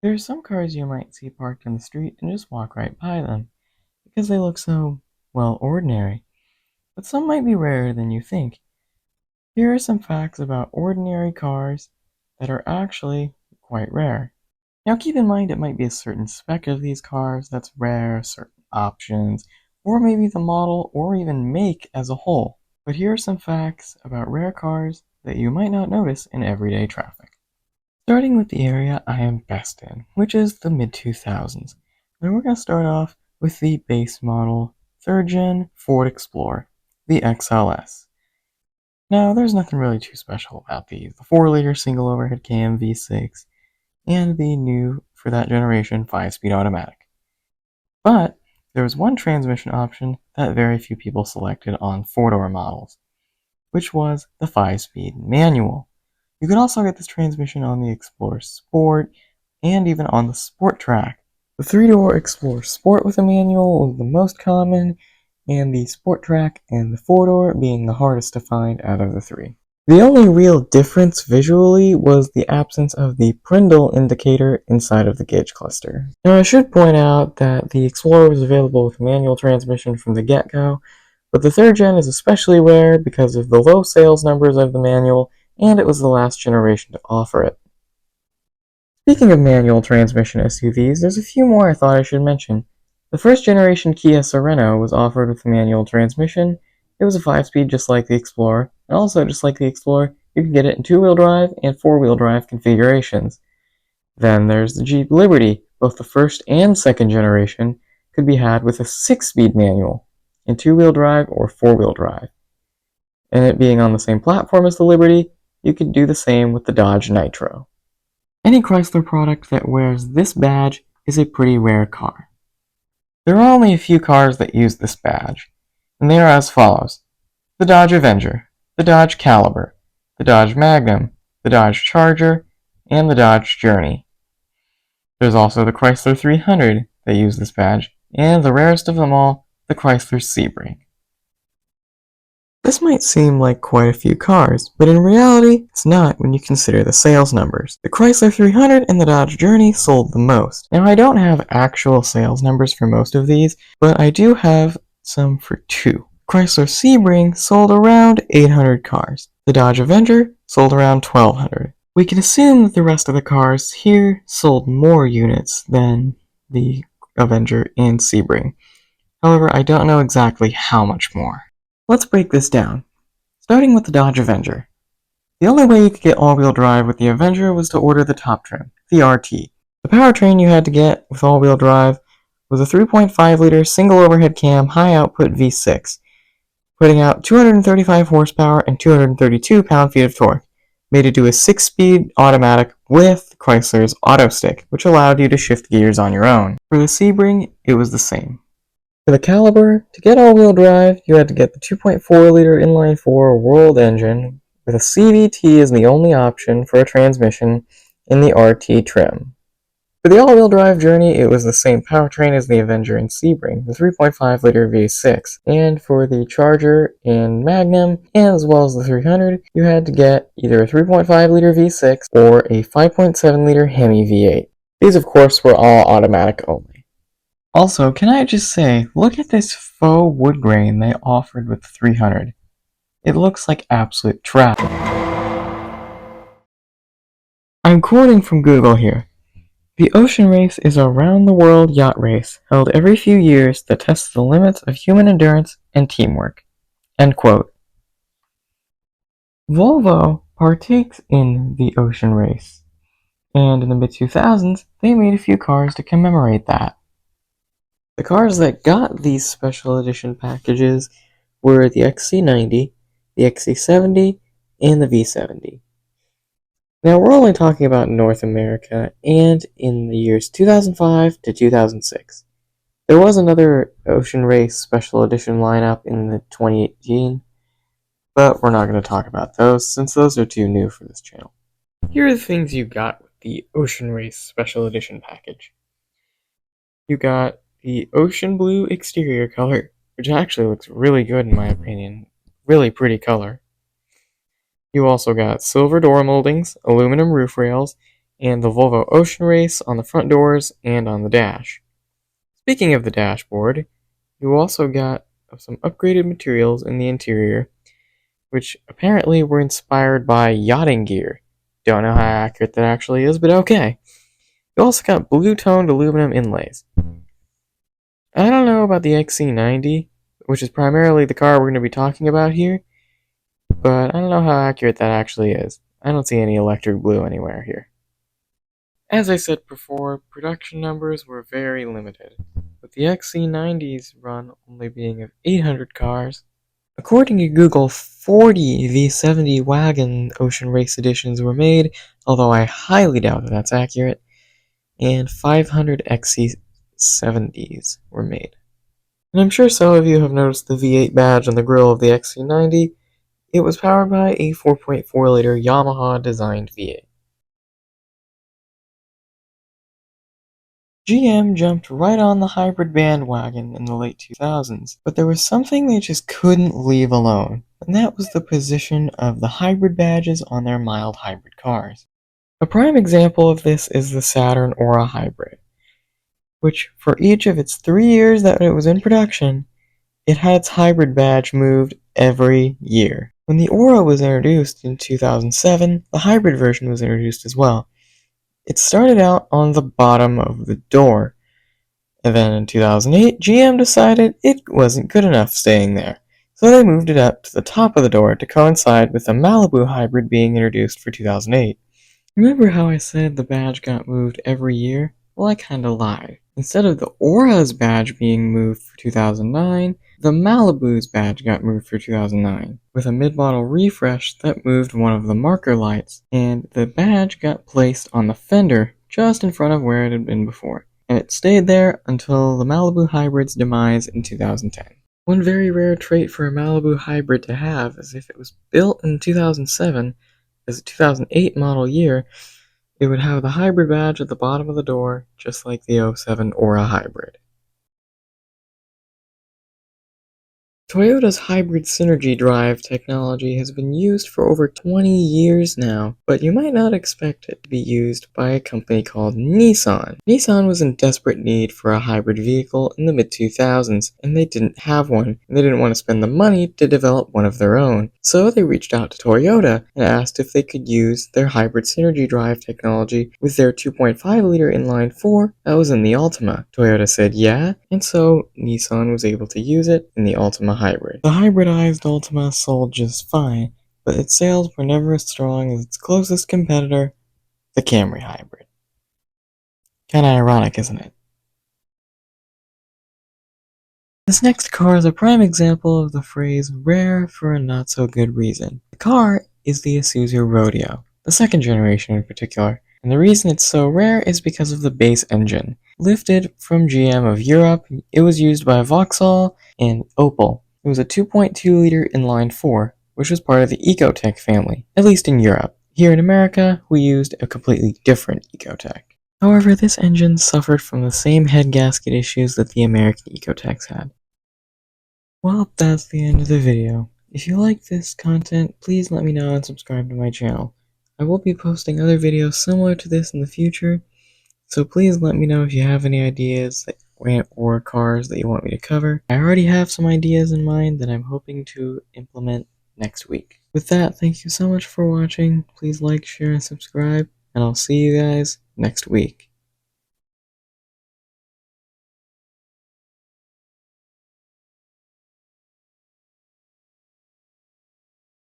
There are some cars you might see parked on the street and just walk right by them, because they look so, well, ordinary. But some might be rarer than you think. Here are some facts about ordinary cars that are actually quite rare. Now keep in mind it might be a certain spec of these cars that's rare, certain options, or maybe the model or even make as a whole. But here are some facts about rare cars that you might not notice in everyday traffic. Starting with the area I am best in, which is the mid-2000s. And we're going to start off with the base model 3rd gen Ford Explorer, the XLS. Now, there's nothing really too special about these. The 4-liter single overhead cam V6 and the new, for that generation, 5-speed automatic. But there was one transmission option that very few people selected on 4-door models, which was the 5-speed manual. You could also get this transmission on the Explorer Sport and even on the Sport Track. The 3-door Explorer Sport with a manual was the most common, and the Sport Track and the 4-door being the hardest to find out of the three. The only real difference visually was the absence of the Prindle indicator inside of the gauge cluster. Now I should point out that the Explorer was available with manual transmission from the get-go, but the 3rd gen is especially rare because of the low sales numbers of the manual, and it was the last generation to offer it. Speaking of manual transmission SUVs, there's a few more I thought I should mention. The 1st generation Kia Sorento was offered with a manual transmission. It was a 5-speed just like the Explorer, and also just like the Explorer, you can get it in 2-wheel drive and 4-wheel drive configurations. Then there's the Jeep Liberty. Both the 1st and 2nd generation could be had with a 6-speed manual in 2-wheel drive or 4-wheel drive. And it being on the same platform as the Liberty, you could do the same with the Dodge Nitro. Any Chrysler product that wears this badge is a pretty rare car. There are only a few cars that use this badge, and they are as follows: the Dodge Avenger, the Dodge Caliber, the Dodge Magnum, the Dodge Charger, and the Dodge Journey. There's also the Chrysler 300 that use this badge, and the rarest of them all, the Chrysler Sebring. This might seem like quite a few cars, but in reality, it's not when you consider the sales numbers. The Chrysler 300 and the Dodge Journey sold the most. Now, I don't have actual sales numbers for most of these, but I do have some for two. Chrysler Sebring sold around 800 cars. The Dodge Avenger sold around 1,200. We can assume that the rest of the cars here sold more units than the Avenger and Sebring. However, I don't know exactly how much more. Let's break this down, starting with the Dodge Avenger. The only way you could get all-wheel drive with the Avenger was to order the top trim, the RT. The powertrain you had to get with all-wheel drive was a 3.5-liter single overhead cam high-output V6, putting out 235 horsepower and 232 pound-feet of torque, made it do a 6-speed automatic with Chrysler's auto stick, which allowed you to shift gears on your own. For the Sebring, it was the same. For the Caliber, to get all-wheel drive, you had to get the 2.4-liter inline-4 World engine with a CVT as the only option for a transmission in the RT trim. For the all-wheel drive Journey, it was the same powertrain as the Avenger and Sebring, the 3.5-liter V6. And for the Charger and Magnum, and as well as the 300, you had to get either a 3.5-liter V6 or a 5.7-liter Hemi V8. These, of course, were all automatic only. Also, can I just say, look at this faux wood grain they offered with the 300. It looks like absolute trash. I'm quoting from Google here. The Ocean Race is a round-the-world yacht race held every few years that tests the limits of human endurance and teamwork. End quote. Volvo partakes in the Ocean Race, and in the mid-2000s, they made a few cars to commemorate that. The cars that got these special edition packages were the XC90, the XC70, and the V70. Now, we're only talking about North America, and in the years 2005 to 2006. There was another Ocean Race special edition lineup in the 2018, but we're not going to talk about those, since those are too new for this channel. Here are the things you got with the Ocean Race special edition package. You got the ocean blue exterior color, which actually looks really good in my opinion. Really pretty color. You also got silver door moldings, aluminum roof rails, and the Volvo Ocean Race on the front doors and on the dash. Speaking of the dashboard, you also got some upgraded materials in the interior, which apparently were inspired by yachting gear. Don't know how accurate that actually is, but okay. You also got blue-toned aluminum inlays. I don't know about the XC90, which is primarily the car we're going to be talking about here, but I don't know how accurate that actually is. I don't see any electric blue anywhere here. As I said before, production numbers were very limited, with the XC90's run only being of 800 cars. According to Google, 40 V70 wagon Ocean Race editions were made, although I highly doubt that that's accurate, and 500 XC70s were made. And I'm sure some of you have noticed the V8 badge on the grille of the XC90. It was powered by a 4.4-liter Yamaha-designed V8. GM jumped right on the hybrid bandwagon in the late 2000s, but there was something they just couldn't leave alone, and that was the position of the hybrid badges on their mild hybrid cars. A prime example of this is the Saturn Aura Hybrid, which for each of its 3 years that it was in production, it had its hybrid badge moved every year. When the Aura was introduced in 2007, the hybrid version was introduced as well. It started out on the bottom of the door, and then in 2008, GM decided it wasn't good enough staying there, so they moved it up to the top of the door to coincide with the Malibu hybrid being introduced for 2008. Remember how I said the badge got moved every year? Well, I kinda lied. Instead of the Aura's badge being moved for 2009, the Malibu's badge got moved for 2009, with a mid-model refresh that moved one of the marker lights, and the badge got placed on the fender just in front of where it had been before, and it stayed there until the Malibu hybrid's demise in 2010. One very rare trait for a Malibu hybrid to have is if it was built in 2007, as a 2008 model year, it would have the hybrid badge at the bottom of the door, just like the 07 Aura hybrid. Toyota's hybrid synergy drive technology has been used for over 20 years now, but you might not expect it to be used by a company called Nissan. Nissan was in desperate need for a hybrid vehicle in the mid-2000s, and they didn't have one, and they didn't want to spend the money to develop one of their own. So they reached out to Toyota and asked if they could use their hybrid synergy drive technology with their 2.5-liter inline-4 that was in the Altima. Toyota said yeah, and so Nissan was able to use it in the Altima hybrid. The hybridized Altima sold just fine, but its sales were never as strong as its closest competitor, the Camry hybrid. Kinda ironic, isn't it? This next car is a prime example of the phrase rare for a not so good reason. The car is the Isuzu Rodeo, the second generation in particular, and the reason it's so rare is because of the base engine. Lifted from GM of Europe, it was used by Vauxhall and Opel. It was a 2.2-liter inline-4, which was part of the Ecotec family, at least in Europe. Here in America, we used a completely different Ecotec. However, this engine suffered from the same head gasket issues that the American Ecotecs had. Well, that's the end of the video. If you like this content, please let me know and subscribe to my channel. I will be posting other videos similar to this in the future, so please let me know if you have any ideas or cars that you want me to cover. I already have some ideas in mind that I'm hoping to implement next week. With that, thank you so much for watching. Please like, share, and subscribe, and I'll see you guys next week.